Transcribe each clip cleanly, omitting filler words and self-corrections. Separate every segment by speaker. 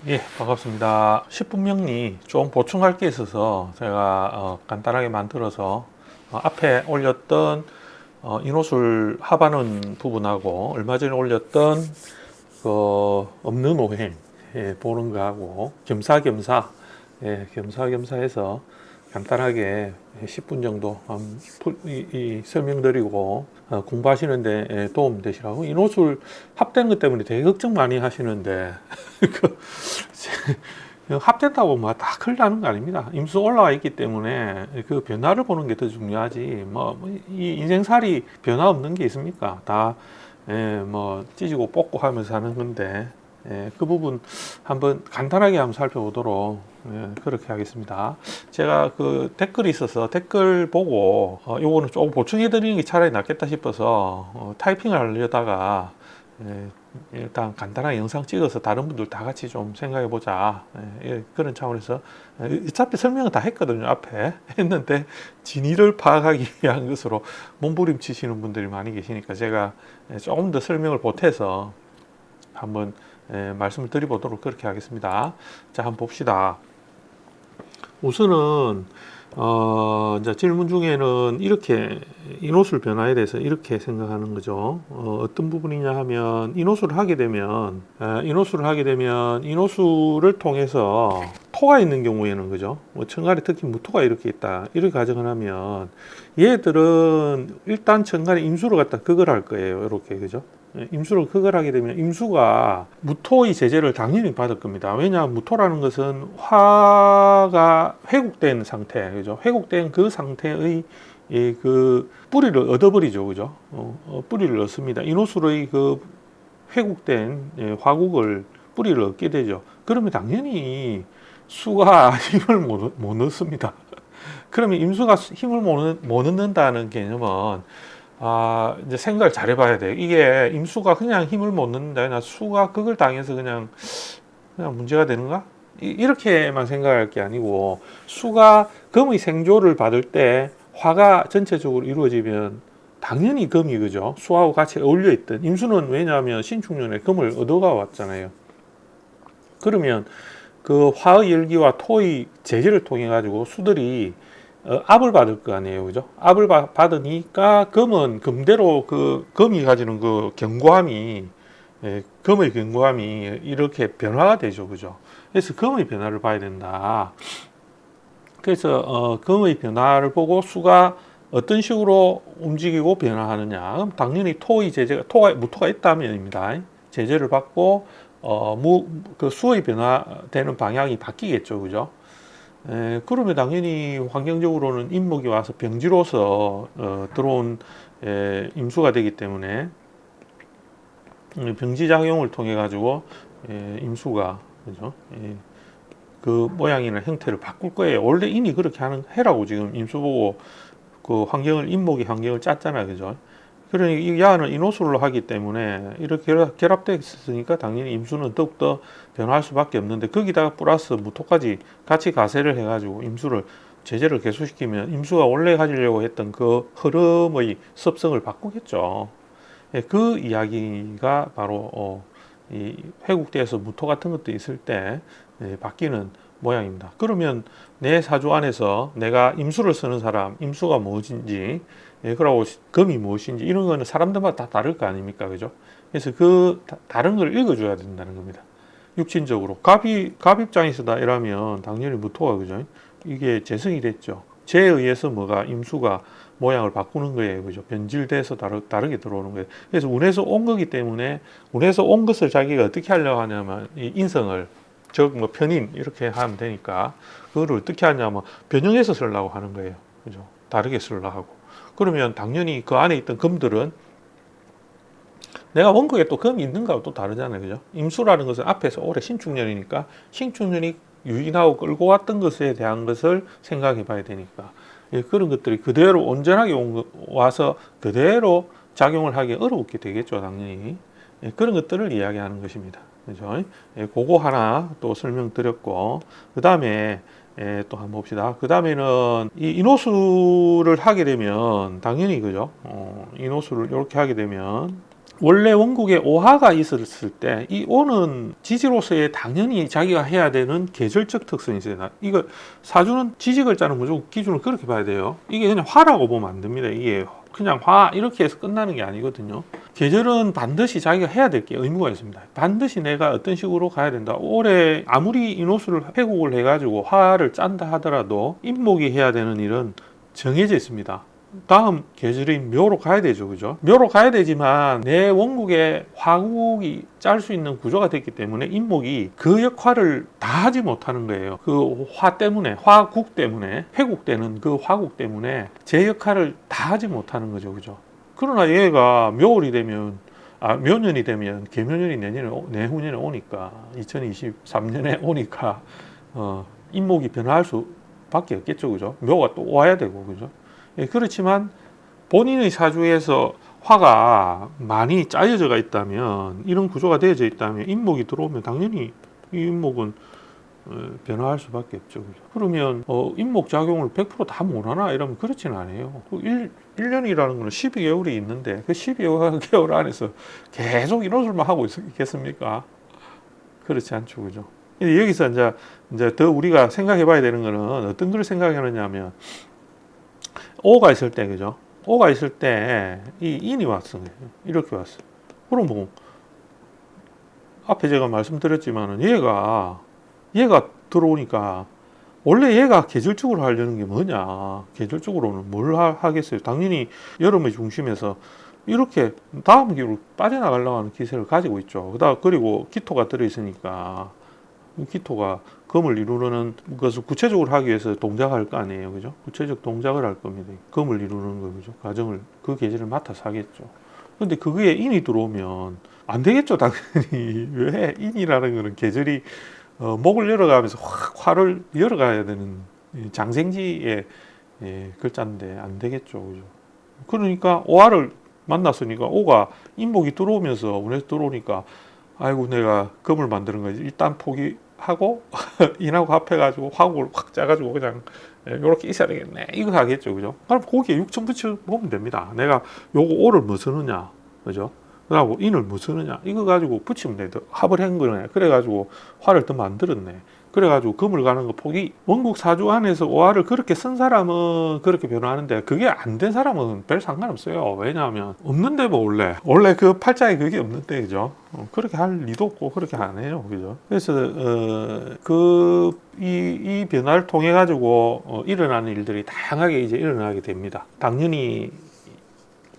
Speaker 1: 예, 반갑습니다. 10분 명리 좀 보충할 게 있어서 제가 간단하게 만들어서 앞에 올렸던 인호술 합하는 부분하고 얼마 전에 올렸던 그 없는 오행 보는 거하고 겸사겸사 겸사겸사해서 간단하게 10분 정도 설명드리고 공부하시는데 도움 되시라고. 인호술 합되는 것 때문에 되게 걱정 많이 하시는데 합된다고 뭐 다 큰일 나는 거 아닙니다. 임수 올라와 있기 때문에 그 변화를 보는 게 더 중요하지. 이 인생살이 변화 없는 게 있습니까? 다 뭐 찢고 뽑고 하면서 하는 건데 그 부분 한번 간단하게 한번 살펴보도록 그렇게 하겠습니다. 제가 그 댓글이 있어서 댓글 보고 요거는 조금 보충해 드리는 게 차라리 낫겠다 싶어서 타이핑을 하려다가 일단 간단하게 영상 찍어서 다른 분들 다 같이 좀 생각해 보자. 그런 차원에서 어차피 설명은 다 했거든요. 앞에 했는데 진위를 파악하기 위한 것으로 몸부림치시는 분들이 많이 계시니까 제가 조금 더 설명을 보태서 한번 말씀을 드려보도록 그렇게 하겠습니다. 자, 한번 봅시다. 우선은 이제 질문 중에는 이렇게 인호술 변화에 대해서 이렇게 생각하는 거죠. 어떤 부분이냐 하면 인호술을 하게 되면 인호술을 통해서 토가 있는 경우에는 그죠. 뭐 천간에 특히 무토가 이렇게 있다 이렇게 가정을 하면 얘들은 일단 천간에 임수를 갖다 극을 할 거예요. 이렇게 그죠. 임수를 극을 하게 되면 임수가 무토의 제재를 당연히 받을 겁니다. 왜냐하면 무토라는 것은 화가 회국된 상태, 그죠? 회국된 그 상태의 그 뿌리를 얻어버리죠, 그죠? 뿌리를 얻습니다. 인호술의 그 회국된 화국을 뿌리를 얻게 되죠. 그러면 당연히 수가 힘을 못 얻습니다. 그러면 임수가 힘을 못 얻는다는 개념은 이제 생각을 잘 해봐야 돼요. 이게 임수가 그냥 힘을 못 넣는다, 수가 극을 당해서 그냥 문제가 되는가? 이렇게만 생각할 게 아니고, 수가 금의 생조를 받을 때 화가 전체적으로 이루어지면 당연히 금이 그죠? 수하고 같이 어울려 있던 임수는 왜냐하면 신축년에 금을 얻어가 왔잖아요. 그러면 그 화의 열기와 토의 제재를 통해 가지고 수들이 압을 받을 거 아니에요, 그죠? 압을 받으니까 금은 금대로 그 금이 가지는 그 견고함이 금의 견고함이 이렇게 변화가 되죠, 그죠? 그래서 금의 변화를 봐야 된다. 그래서 금의 변화를 보고 수가 어떤 식으로 움직이고 변화하느냐. 그럼 당연히 토의 제재가 무토가 있다면입니다. 제재를 받고 그 수의 변화되는 방향이 바뀌겠죠, 그죠? 그러면 당연히 환경적으로는 인목이 와서 병지로서 들어온 임수가 되기 때문에 병지 작용을 통해 가지고 임수가 그죠? 그 모양이나 형태를 바꿀 거예요. 원래 이미 그렇게 해라고 지금 임수 보고 그 인목이 환경을 짰잖아요, 그죠? 그러니 이 야는 인호술로 하기 때문에 이렇게 결합되어 있으니까 당연히 임수는 더욱더 변화할 수밖에 없는데 거기다가 플러스 무토까지 같이 가세를 해가지고 임수를 제재를 개수시키면 임수가 원래 가지려고 했던 그 흐름의 습성을 바꾸겠죠. 그 이야기가 바로 이 회국대에서 무토 같은 것도 있을 때 바뀌는 모양입니다. 그러면 내 사주 안에서 내가 임수를 쓰는 사람, 임수가 무엇인지, 그러고 금이 무엇인지 이런 거는 사람들마다 다 다를 거 아닙니까, 그죠? 그래서 그 다른 걸 읽어줘야 된다는 겁니다. 육신적으로 갑 입장에서다 이러면 당연히 무토가 그죠? 이게 재성이 됐죠. 재에 의해서 뭐가 임수가 모양을 바꾸는 거예요, 그죠? 변질돼서 다르게 들어오는 거예요. 그래서 운에서 온 거기 때문에 운에서 온 것을 자기가 어떻게 하려고 하냐면 이 인성을 즉 뭐 편인 이렇게 하면 되니까 그거를 어떻게 하냐면 변형해서 쓰려고 하는 거예요, 그죠? 다르게 쓰려고 하고 그러면 당연히 그 안에 있던 금들은 내가 원국에 또 금이 있는가하고 또 다르잖아요, 그죠? 임수라는 것은 앞에서 올해 신축년이니까 신축년이 유인하고 끌고 왔던 것에 대한 것을 생각해 봐야 되니까 그런 것들이 그대로 온전하게 와서 그대로 작용을 하기 어렵게 되겠죠, 당연히. 그런 것들을 이야기하는 것입니다. 그죠? 그거 하나 또 설명드렸고, 그 다음에 또 한번 봅시다. 그 다음에는 이 인호수를 하게 되면, 당연히, 그죠? 인호수를 이렇게 하게 되면, 원래 원국에 오화가 있었을 때 이 오는 지지로서의 당연히 자기가 해야 되는 계절적 특성이 있어요. 이거 사주는 지지글자는 무조건 기준을 그렇게 봐야 돼요. 이게 그냥 화라고 보면 안 됩니다. 이게 그냥 화 이렇게 해서 끝나는 게 아니거든요. 계절은 반드시 자기가 해야 될 게 의무가 있습니다. 반드시 내가 어떤 식으로 가야 된다. 올해 아무리 인호수를 회국을 해가지고 화를 짠다 하더라도 임목이 해야 되는 일은 정해져 있습니다. 다음 계절인 묘로 가야 되죠, 그죠? 묘로 가야 되지만 내 원국에 화국이 짤 수 있는 구조가 됐기 때문에 임목이 그 역할을 다 하지 못하는 거예요. 그 화 때문에, 화국 때문에, 회국되는 그 화국 때문에 제 역할을 다 하지 못하는 거죠, 그죠? 그러나 얘가 묘월이 되면 묘년이 되면 계묘년이 내후년에 오니까 2023년에 오니까 임목이 변화할 수밖에 없겠죠, 그죠? 묘가 또 와야 되고, 그죠? 예, 그렇지만 본인의 사주에서 화가 많이 짜여져 있다면, 이런 구조가 되어져 있다면 임목이 들어오면 당연히 이 임목은 변화할 수밖에 없죠. 그죠? 그러면 임목 작용을 100%다 못하나 이러면 그렇지는 않아요. 1년이라는 거는 12개월이 있는데 그 12개월 안에서 계속 이것을만 하고 있겠습니까? 그렇지 않죠. 그죠? 여기서 이제 더 우리가 생각해 봐야 되는 거는 어떤 걸 생각하느냐면, 오가 있을 때, 그죠? 오가 있을 때 이 인이 왔어요. 이렇게 왔어. 그럼 뭐 앞에 제가 말씀드렸지만은 얘가 들어오니까 원래 얘가 계절적으로 하려는 게 뭐냐? 계절적으로는 뭘 하겠어요? 당연히 여름의 중심에서 이렇게 다음 기로 빠져나가려고 하는 기세를 가지고 있죠. 그리고 기토가 들어있으니까 기토가 금을 이루는 것을 구체적으로 하기 위해서 동작할 거 아니에요, 그죠? 구체적 동작을 할 겁니다. 금을 이루는 거, 그죠? 과정을 그 계절을 맡아서 하겠죠. 근데 그게 인이 들어오면 안 되겠죠, 당연히. 왜? 인이라는 거는 계절이 목을 열어가면서 화를 열어가야 되는 장생지의 글자인데 안 되겠죠, 그죠? 그러니까 오화를 만났으니까 오가 인목이 들어오면서 운에서 들어오니까 아이고 내가 금을 만드는 거지. 일단 포기하고 인하고 합해가지고 화국을 확 짜가지고 그냥 이렇게 있어야 되겠네. 이거 하겠죠, 그죠? 그럼 거기에 육천 붙여 보면 됩니다. 내가 요거 오를 뭐 쓰느냐, 그죠? 그리고 인을 뭐 쓰느냐, 이거 가지고 붙이면 돼. 합을 한 거네. 그래가지고 화를 더 만들었네. 그래가지고 금을 가는 거 포기. 원국 사주 안에서 오화를 그렇게 쓴 사람은 그렇게 변화하는데 그게 안 된 사람은 별 상관없어요. 왜냐하면 없는데 뭐 원래 그 팔자에 그게 없는데, 그죠? 그렇게 할 리도 없고 그렇게 안 해요, 그죠? 그래서 이 변화를 통해 가지고 일어나는 일들이 다양하게 이제 일어나게 됩니다. 당연히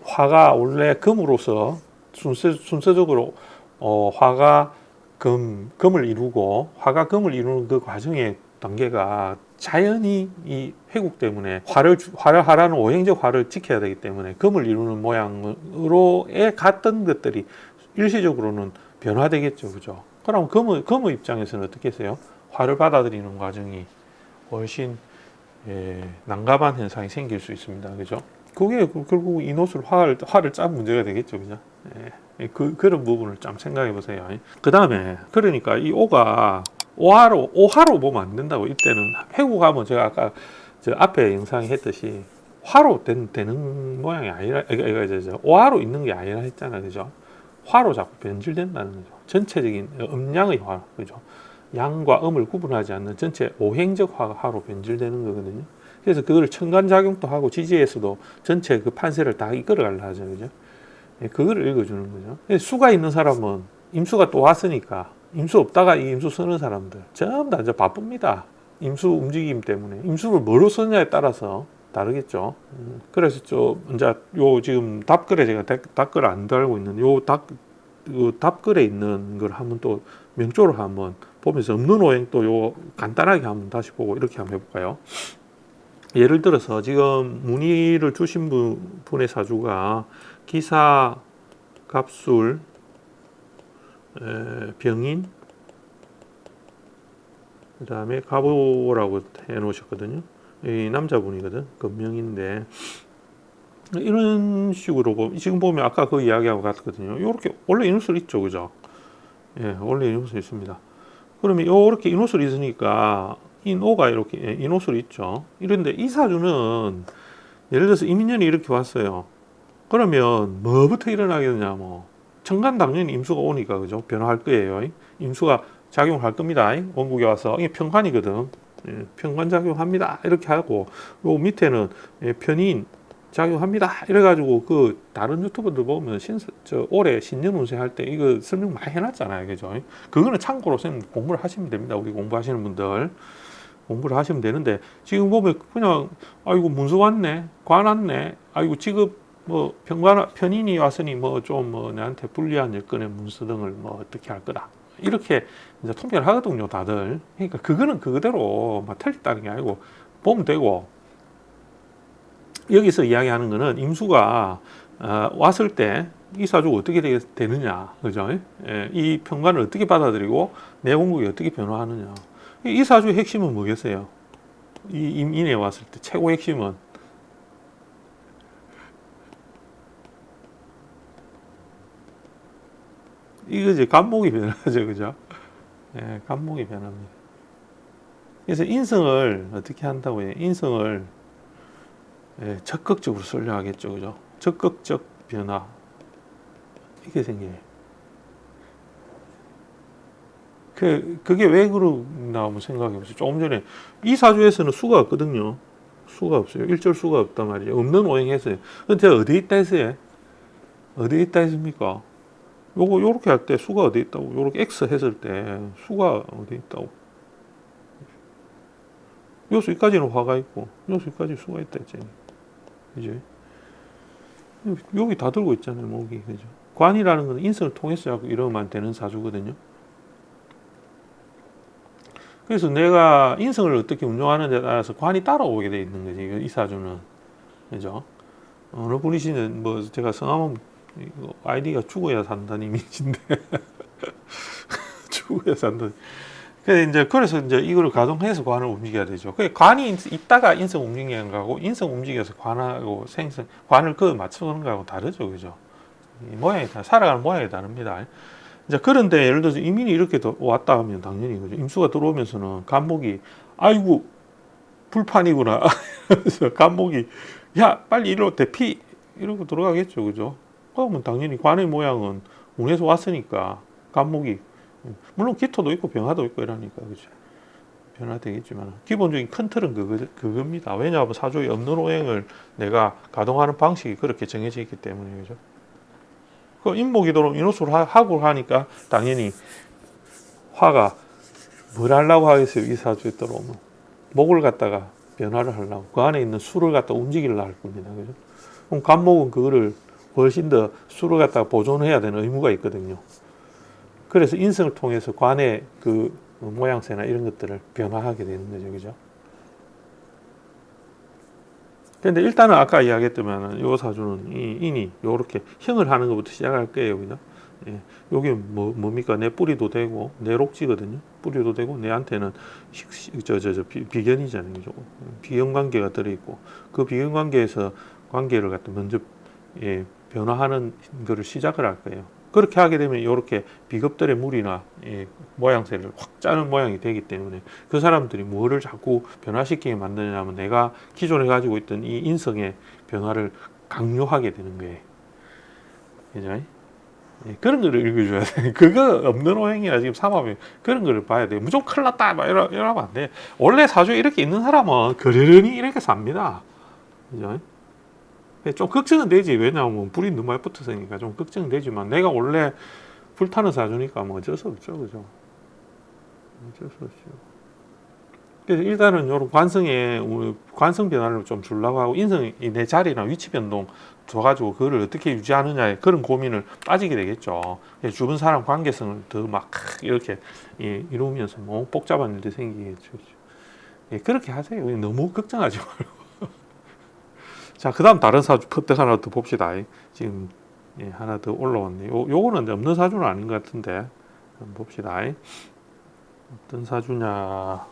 Speaker 1: 화가 원래 금으로서 순서적으로 화가 금을 이루고 화가 금을 이루는 그 과정의 단계가 자연히 이 회국 때문에 화를 하라는 오행적 화를 지켜야 되기 때문에 금을 이루는 모양으로의 갔던 것들이 일시적으로는 변화되겠죠, 그죠? 그럼 금의 입장에서는 어떻게 했어요? 화를 받아들이는 과정이 훨씬 난감한 현상이 생길 수 있습니다, 그죠? 그게 결국 인호술 화를 짠 문제가 되겠죠, 그죠? 그런 부분을 좀 생각해 보세요. 그 다음에 그러니까 이 오가 오화로 보면 안 된다고. 이때는 회국하면 제가 아까 저 앞에 영상에 했듯이 화로 되는 모양이 아니라, 오화로 있는 게 아니라 했잖아, 그죠? 화로 자꾸 변질된다는 거죠. 전체적인 음양의 화, 그죠? 양과 음을 구분하지 않는 전체 오행적 화로 변질되는 거거든요. 그래서 그걸 천간작용도 하고 지지에서도 전체 그 판세를 다 이끌어가려 하죠, 그죠? 그거를 읽어주는 거죠. 수가 있는 사람은 임수가 또 왔으니까, 임수 없다가 이 임수 쓰는 사람들 전부 다 이제 바쁩니다. 임수 움직임 때문에. 임수를 뭐로 쓰느냐에 따라서 다르겠죠. 그래서 이제 지금 답글에 제가 답글 안 달고 있는 답글에 있는 걸 한번 또 명조를 한번 보면서 없는 오행 또 요 간단하게 한번 다시 보고 이렇게 한번 해볼까요? 예를 들어서 지금 문의를 주신 분의 사주가 기사, 갑술, 병인, 그 다음에 가보라고 해 놓으셨거든요. 이 남자분이거든. 금명인데 이런 식으로 지금 보면 아까 그 이야기하고 같거든요. 이렇게 원래 인호술 있죠, 그죠? 예, 원래 인호술 있습니다. 그러면 이렇게 인호술이 있으니까 인오가 이렇게 인호술이 있죠. 이런데 이 사주는 예를 들어서 이민년이 이렇게 왔어요. 그러면 뭐부터 일어나겠느냐, 뭐 천간 당연히 임수가 오니까 그죠? 변화할 거예요. 임수가 작용할 겁니다. 원국에 와서 이게 편관이거든. 예, 편관 작용합니다. 이렇게 하고 요 밑에는 예, 편인 작용합니다. 이래가지고 그 다른 유튜버들 보면 올해 신년 운세 할 때 이거 설명 많이 해놨잖아요, 그죠? 그거는 참고로 선생님 공부를 하시면 됩니다. 우리 공부하시는 분들 공부를 하시면 되는데 지금 보면 그냥 아이고 문서 왔네, 관 왔네, 아이고 지금 뭐 편인이 왔으니 뭐 좀 뭐 내한테 불리한 여건의 문서 등을 뭐 어떻게 할 거다. 이렇게 이제 통계를 하거든요, 다들. 그러니까 그거는 그대로 막 틀렸다는 게 아니고 보면 되고, 여기서 이야기하는 거는 임수가 왔을 때 이 사주가 어떻게 되느냐, 그죠? 예, 이 평관을 어떻게 받아들이고 내 원국이 어떻게 변화하느냐. 이 사주의 핵심은 뭐겠어요? 이 임인에 왔을 때 최고 핵심은 이거지, 간목이 변하죠, 그죠? 예, 간목이 변합니다. 그래서 인성을 어떻게 한다고 해요? 인성을 예, 적극적으로 설명하겠죠, 그죠? 적극적 변화 이게 생겨요. 그게 왜 그러나 한번 생각해 보세요. 조금 전에 이 사주에서는 수가 없거든요. 수가 없어요. 일절 수가 없단 말이에요. 없는 오행했어요. 근데 어디 있다 했어요? 어디 있다 했습니까? 요렇게 할 때 수가 어디 있다고? 요렇게 X 했을 때 수가 어디 있다고? 요수 여기까지는 화가 있고 요수 여기까지 수가 있다 했잖아요. 그죠? 여기 다 들고 있잖아요, 목이. 그죠? 관이라는 건 인성을 통해서 자꾸 이러면 되는 사주거든요. 그래서 내가 인성을 어떻게 운용하는 데 따라서 관이 따라오게 돼 있는 거지, 이 사주는. 그죠? 어느 분이시는, 뭐, 제가 성함은, 아이디가 죽어야 산다는 이미지인데. 죽어야 산다. 그래서 이제 이거를 가동해서 관을 움직여야 되죠. 그 관이 있다가 인성 움직이는 거하고, 인성 움직여서 관하고 관을 맞추는 거하고 다르죠. 그죠? 모양이 살아가는 모양이 다릅니다. 이제 그런데 예를 들어서 이민이 이렇게 왔다 하면 당연히 그죠. 임수가 들어오면서는 간목이 아이고 불판이구나. 그래서 간목이 야 빨리 이리로 대피 이러고 들어가겠죠, 그죠? 그러면 당연히 관의 모양은 운에서 왔으니까 간목이 물론 기토도 있고 병화도 있고 이러니까 그죠. 변화되겠지만 기본적인 큰 틀은 그겁니다. 왜냐하면 사주에 없는 오행을 내가 가동하는 방식이 그렇게 정해져 있기 때문에 그죠. 그 인목이 들어오면 인호수를 하고 하니까 당연히 화가 뭘 하려고 하겠어요. 이 사주에 들어오면 목을 갖다가 변화를 하려고 그 안에 있는 수를 갖다 움직이려고 할 겁니다. 그죠? 그럼 간목은 그거를 훨씬 더 수를 갖다가 보존해야 되는 의무가 있거든요. 그래서 인성을 통해서 관의 그 모양새나 이런 것들을 변화하게 되는 거죠. 그죠? 근데 일단은 아까 이야기했더만 요 사주는 이 인이 요렇게 형을 하는 것부터 시작할 거예요. 그죠? 예. 요게 뭡니까? 내 뿌리도 되고 내 록지거든요. 뿌리도 되고 내한테는 비견이잖아요. 그죠? 비견 관계가 들어있고 그 비견 관계에서 관계를 갖다 먼저 예, 변화하는 거를 시작을 할 거예요. 그렇게 하게 되면 이렇게 비겁들의 물이나 예, 모양새를 확 짜는 모양이 되기 때문에 그 사람들이 뭐를 자꾸 변화시키게 만드냐면 내가 기존에 가지고 있던 이 인성의 변화를 강요하게 되는 거예요. 그죠? 예, 그런 거를 읽어줘야 돼. 그거 없는 오행이나 지금 삼합이 그런 거를 봐야 돼. 무조건 큰일 났다. 막 이러면 안 돼. 원래 사주에 이렇게 있는 사람은 그러려니 이렇게 삽니다. 그죠? 좀 걱정은 되지. 왜냐하면 불이 너무 많이 붙었으니까 좀 걱정은 되지만 내가 원래 불타는 사주니까 뭐 어쩔 수 없죠. 그죠? 어쩔 수 없죠. 그래서 일단은 이런 관성 변화를 좀 주려고 하고 인성이 내 자리나 위치 변동 줘가지고 그거를 어떻게 유지하느냐에 그런 고민을 빠지게 되겠죠. 주변 사람 관계성을 더 막 이렇게 예, 이루면서 뭐 복잡한 일도 생기겠죠. 예, 그렇게 하세요. 너무 걱정하지 말고. 자, 그 다음 다른 사주 퍼뜩 하나 더 봅시다. 지금 예, 하나 더 올라왔네요. 요거는 없는 사주는 아닌 것 같은데 한번 봅시다. 어떤 사주냐.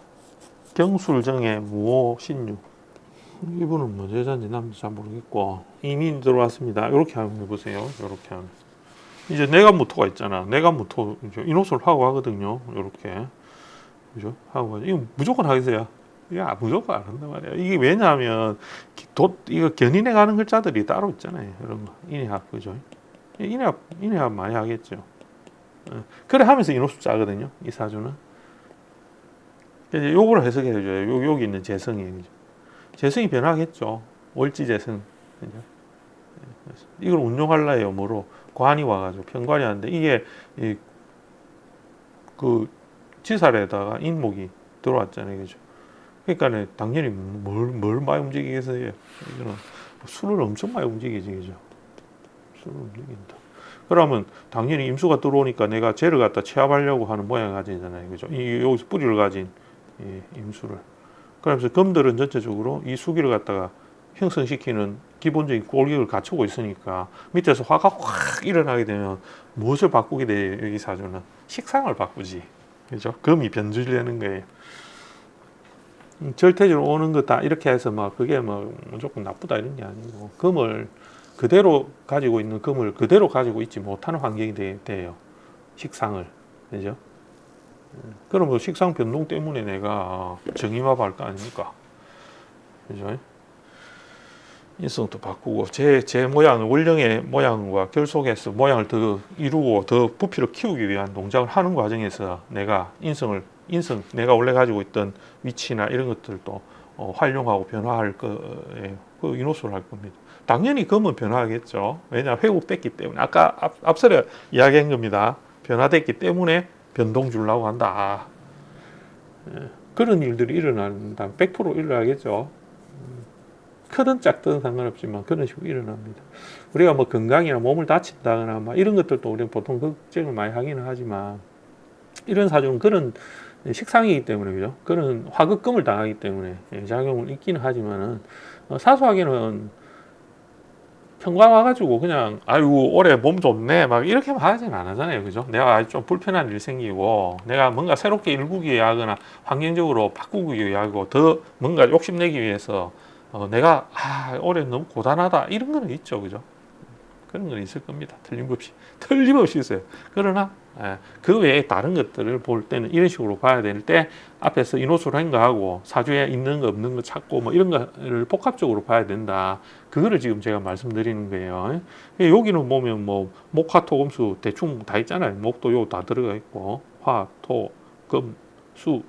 Speaker 1: 경술정의 무호 신유. 이분은 뭐 여자인지 남자인지 잘 모르겠고 이민 들어왔습니다. 이렇게 한번 해보세요. 이렇게 하면 이제 내간무토가 있잖아. 내간무토 인호술 하고 하거든요. 이렇게 그죠? 하고 하죠. 이거 무조건 하겠어요. 야, 무조건 안 한단 말이야. 이게 왜냐하면 이거 견인해 가는 글자들이 따로 있잖아요. 이런 거 인해학 그죠? 인해압 많이 하겠죠. 그래 하면서 인호수 짜거든요. 이 사주는. 이제 요걸 해석해 줘요. 여기 있는 재성이. 재성이 변하겠죠. 월지재성. 그죠? 이걸 운용할래요. 뭐로? 관이 와가지고 편관이 하는데 이게 그 지살에다가 인목이 들어왔잖아요. 그죠? 그러니까 당연히 뭘 많이 움직이겠어요. 이거는 술을 엄청 많이 움직이지. 그죠? 술을 움직인다. 그러면 당연히 임수가 들어오니까 내가 쟤를 갖다 취합하려고 하는 모양을 가지잖아요. 그죠? 여기서 뿌리를 가진 임수를. 그러면서 금들은 전체적으로 이 수기를 갖다가 형성시키는 기본적인 골격을 갖추고 있으니까 밑에서 화가 확 일어나게 되면 무엇을 바꾸게 돼요? 여기 사주는 식상을 바꾸지. 그죠? 금이 변질되는 거예요. 절대적으로 오는 거 다 이렇게 해서 막 그게 뭐 무조건 나쁘다 이런 게 아니고 금을 그대로 가지고 있는 금을 그대로 가지고 있지 못하는 환경이 돼요. 식상을. 그죠? 그럼 식상 변동 때문에 내가 정임화할 거 아닙니까? 그죠? 인성도 바꾸고 제 모양을 원령의 모양과 결속해서 모양을 더 이루고 더 부피를 키우기 위한 동작을 하는 과정에서 내가 인성 내가 원래 가지고 있던 위치나 이런 것들도 활용하고 변화할 거예요. 그 인호수를 할 겁니다. 당연히 금은 변화하겠죠. 왜냐 회복됐기 때문에 아까 앞서 이야기한 겁니다. 변화됐기 때문에 변동 주려고 한다. 그런 일들이 일어난다면 100% 일어나겠죠. 크든 작든 상관없지만 그런 식으로 일어납니다. 우리가 뭐 건강이나 몸을 다친다거나 막 이런 것들도 우리는 보통 걱정을 많이 하기는 하지만 이런 사주는 그런 식상이기 때문에 그죠? 그런 화극금을 당하기 때문에 작용을 있기는 하지만은 사소하게는 평강 와가지고 그냥 아이고 올해 몸 좋네 막 이렇게만 하지는 안 하잖아요. 그죠? 내가 좀 불편한 일 생기고 내가 뭔가 새롭게 일구기 위하거나 환경적으로 바꾸기 위하고 더 뭔가 욕심내기 위해서 내가 올해 너무 고단하다 이런 거는 있죠. 그죠? 그런 건 있을 겁니다. 틀림없이 있어요. 그러나 그 외에 다른 것들을 볼 때는 이런 식으로 봐야 될 때 앞에서 인호수를 한 거하고 사주에 있는 거 없는 거 찾고 뭐 이런 거를 복합적으로 봐야 된다. 그거를 지금 제가 말씀드리는 거예요. 여기는 보면 뭐 목화 토 금수 대충 다 있잖아요. 목도 요 다 들어가 있고 화, 토, 금, 수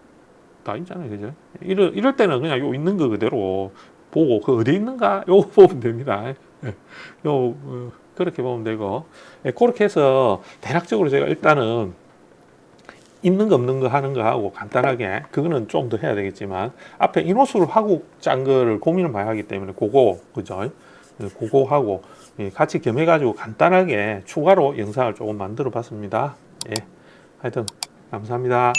Speaker 1: 다 있잖아요. 그죠? 이럴 때는 그냥 요 있는 거 그대로 보고 그 어디 있는가 요거 보면 됩니다. 그렇게 보면 되고 그렇게 해서 대략적으로 제가 일단은 있는 거 없는 거 하는 거 하고 간단하게 그거는 좀 더 해야 되겠지만 앞에 인호수를 하고 짠 거를 고민을 많이 하기 때문에 그죠? 그거 하고 같이 겸해 가지고 간단하게 추가로 영상을 조금 만들어 봤습니다. 하여튼 감사합니다.